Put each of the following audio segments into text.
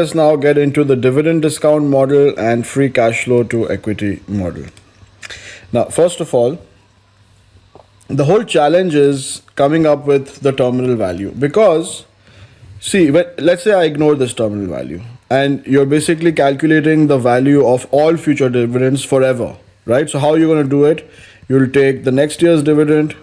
Let's now get into the dividend discount model and free cash flow to equity model. Now, first of all, the whole challenge is coming up with the terminal value, because see, let's say I ignore this terminal value and you're basically calculating the value of all future dividends forever, right? So how are you going to do it? You'll take the next year's dividend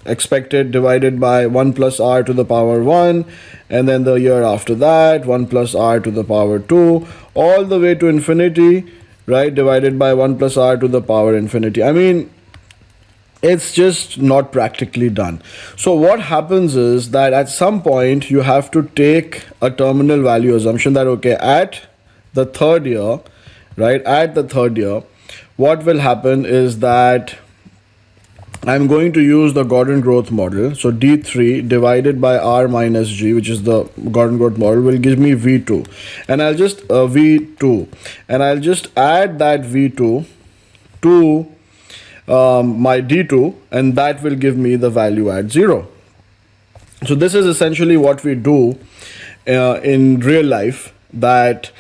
expected divided by 1 plus r to the power 1, and then the year after that 1 plus r to the power 2, all the way to infinity, right, divided by 1 plus r to the power infinity. I mean, it's just not practically done. So what happens is that at some point you have to take a terminal value assumption that, okay, at the third year, right, at the third year, what will happen is that I'm going to use the Gordon growth model. So D3 divided by R minus G, which is the Gordon growth model, will give me V2. And I'll just V2. And I'll just add that V2 to my D2, and that will give me the value at 0. So this is essentially what we do in real life, that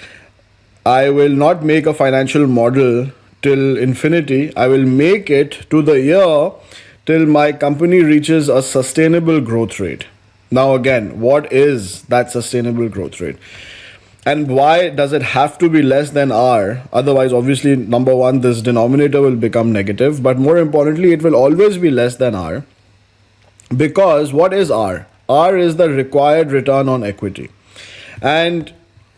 I will not make a financial model till infinity. I will make it to the year till my company reaches a sustainable growth rate. Now again, what is that sustainable growth rate? And why does it have to be less than R? Otherwise, obviously, number one, this denominator will become negative. But more importantly, it will always be less than R. Because what is R? R is the required return on equity. And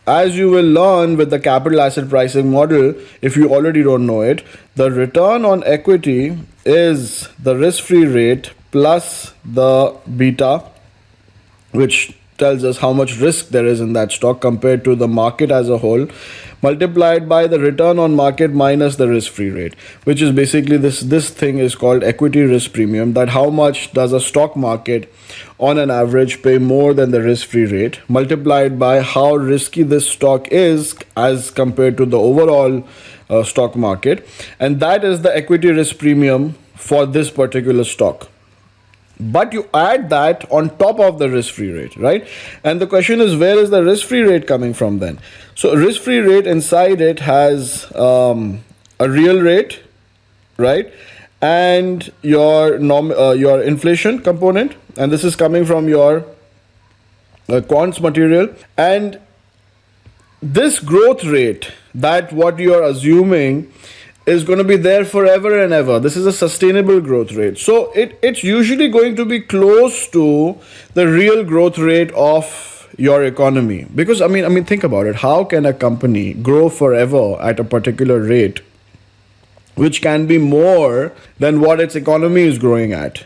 as you will learn with the capital asset pricing model, if you already don't know it, the return on equity is the risk-free rate plus the beta, which tells us how much risk there is in that stock compared to the market as a whole, multiplied by the return on market minus the risk-free rate, which is basically this thing is called equity risk premium, that how much does a stock market on an average pay more than the risk-free rate, multiplied by how risky this stock is as compared to the overall stock market, and that is the equity risk premium for this particular stock. But you add that on top of the risk-free rate, right? And the question is, where is the risk-free rate coming from then? So risk-free rate inside it has a real rate, right? And your inflation component, and this is coming from your quants material. And this growth rate, that what you are assuming is going to be there forever and ever. This is a sustainable growth rate. So it's usually going to be close to the real growth rate of your economy. Because I mean, think about it. How can a company grow forever at a particular rate, which can be more than what its economy is growing at,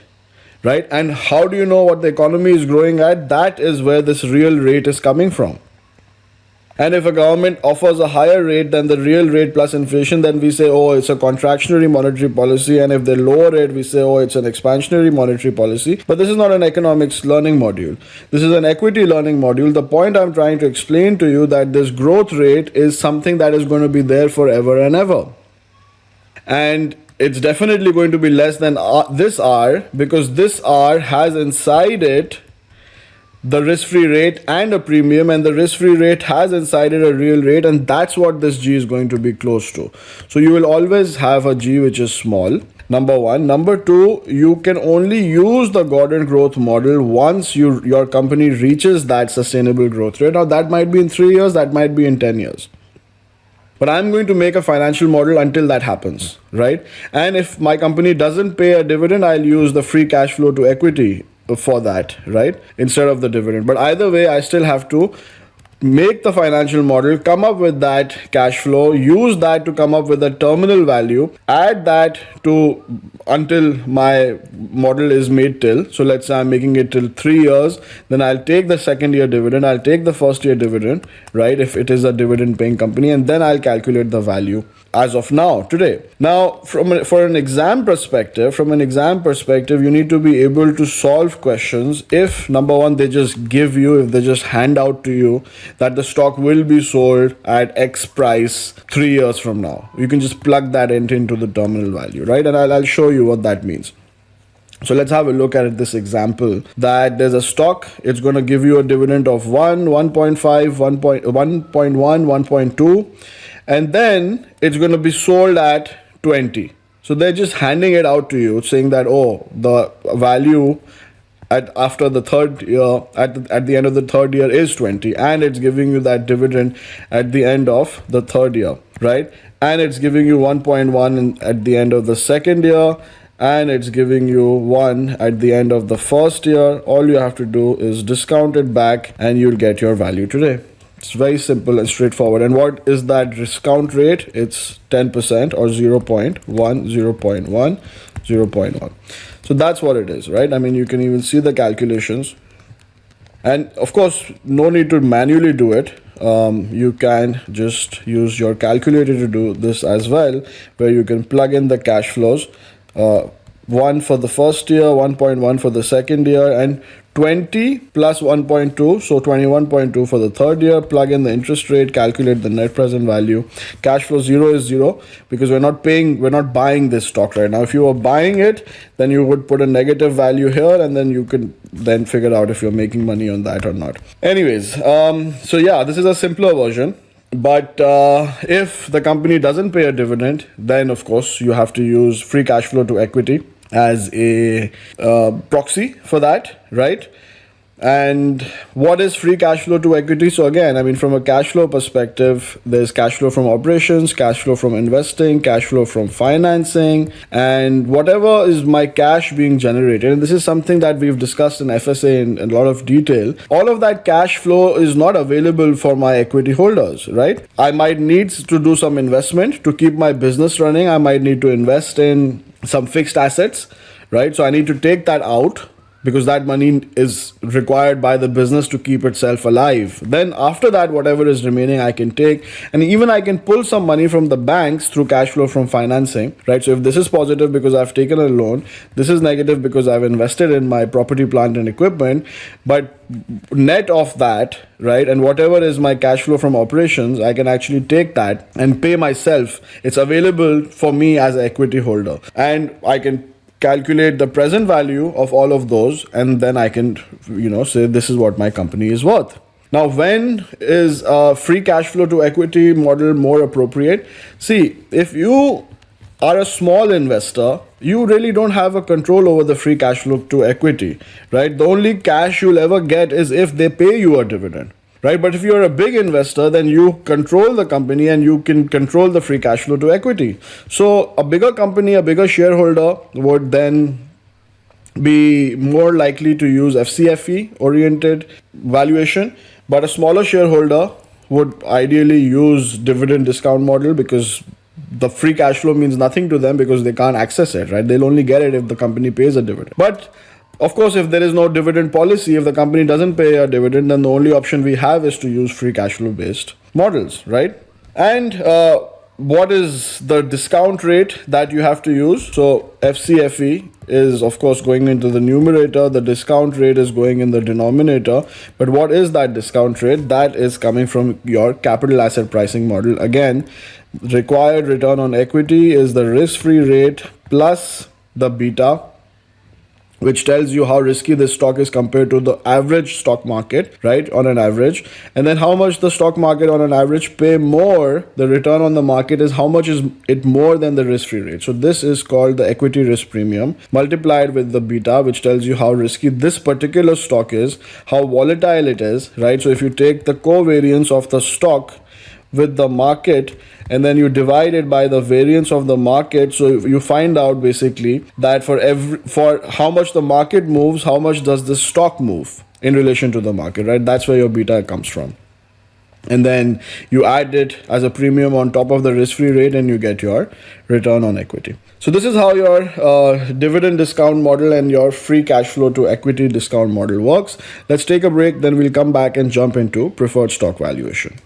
right? And how do you know what the economy is growing at? That is where this real rate is coming from. And if a government offers a higher rate than the real rate plus inflation, then we say, oh, it's a contractionary monetary policy. And if they lower it, we say, oh, it's an expansionary monetary policy. But this is not an economics learning module. This is an equity learning module. The point I'm trying to explain to you that this growth rate is something that is going to be there forever and ever. And it's definitely going to be less than this R, because this R has inside it the risk-free rate and a premium, and the risk-free rate has inside it a real rate, and that's what this G is going to be close to. So you will always have a G which is small, number one. Number two, you can only use the Gordon growth model once your company reaches that sustainable growth rate. Now that might be in 3 years, that might be in 10 years. But I'm going to make a financial model until that happens, right? And if my company doesn't pay a dividend, I'll use the free cash flow to equity for that, right, instead of the dividend. But either way, I still have to make the financial model, come up with that cash flow, use that to come up with a terminal value, add that to until my model is made till. So let's say I'm making it till 3 years, then I'll take the second year dividend, I'll take the first year dividend, right, if it is a dividend paying company, and then I'll calculate the value as of now, today. Now, for an exam perspective, you need to be able to solve questions if, number one, they just give you, if they just hand out to you that the stock will be sold at X price 3 years from now. You can just plug that into the terminal value, right? And I'll show you what that means. So let's have a look at this example that there's a stock. It's going to give you a dividend of 1, 1.5, 1.1, 1.2, and then it's going to be sold at 20. So they're just handing it out to you, saying that, oh, the value after the third year, at the end of the third year is 20, and it's giving you that dividend at the end of the third year, right? And it's giving you 1.1 at the end of the second year, and it's giving you 1 at the end of the first year. All you have to do is discount it back and you'll get your value today. It's very simple and straightforward. And what is that discount rate? It's 10% or 0.1, 0.1, 0.1. So that's what it is, right? I mean, you can even see the calculations. And of course, no need to manually do it. You can just use your calculator to do this as well, where you can plug in the cash flows. 1 for the first year, 1.1 for the second year, and 20 plus 1.2, so 21.2 for the third year. Plug in the interest rate, calculate the net present value. Cash flow 0 is 0 because we're not buying this stock right now. If you were buying it, then you would put a negative value here, and then you could then figure out if you're making money on that or not. Anyways, so yeah, this is a simpler version. But if the company doesn't pay a dividend, then of course you have to use free cash flow to equity as a proxy for that, right? And what is free cash flow to equity? So again, I mean, from a cash flow perspective, there's cash flow from operations, cash flow from investing, cash flow from financing, and whatever is my cash being generated. And this is something that we've discussed in FSA in a lot of detail. All of that cash flow is not available for my equity holders, right? I might need to do some investment to keep my business running. I might need to invest in some fixed assets, right? So I need to take that out, because that money is required by the business to keep itself alive. Then after that, whatever is remaining, I can take, and even I can pull some money from the banks through cash flow from financing, right? So if this is positive because I've taken a loan, this is negative because I've invested in my property, plant and equipment, but net of that, right, and whatever is my cash flow from operations, I can actually take that and pay myself. It's available for me as an equity holder, and I can calculate the present value of all of those, and then I can, say this is what my company is worth. Now, when is a free cash flow to equity model more appropriate? See, if you are a small investor, you really don't have a control over the free cash flow to equity, right? The only cash you'll ever get is if they pay you a dividend, right? But if you're a big investor, then you control the company and you can control the free cash flow to equity. So a bigger company, a bigger shareholder would then be more likely to use FCFE oriented valuation, but a smaller shareholder would ideally use dividend discount model, because the free cash flow means nothing to them because they can't access it, right? They'll only get it if the company pays a dividend. But of course, if there is no dividend policy, if the company doesn't pay a dividend, then the only option we have is to use free cash flow based models, right? And what is the discount rate that you have to use? So FCFE is of course going into the numerator, the discount rate is going in the denominator. But what is that discount rate? That is coming from your capital asset pricing model. Again, required return on equity is the risk-free rate plus the beta, which tells you how risky this stock is compared to the average stock market, right, on an average. And then how much the stock market on an average pay more, the return on the market is how much is it more than the risk-free rate. So this is called the equity risk premium, multiplied with the beta, which tells you how risky this particular stock is, how volatile it is, right? So if you take the covariance of the stock with the market, and then you divide it by the variance of the market, so you find out basically that for how much the market moves, how much does the stock move in relation to the market, right? That's where your beta comes from. And then you add it as a premium on top of the risk-free rate and you get your return on equity. So this is how your dividend discount model and your free cash flow to equity discount model works. Let's take a break, then we'll come back and jump into preferred stock valuation.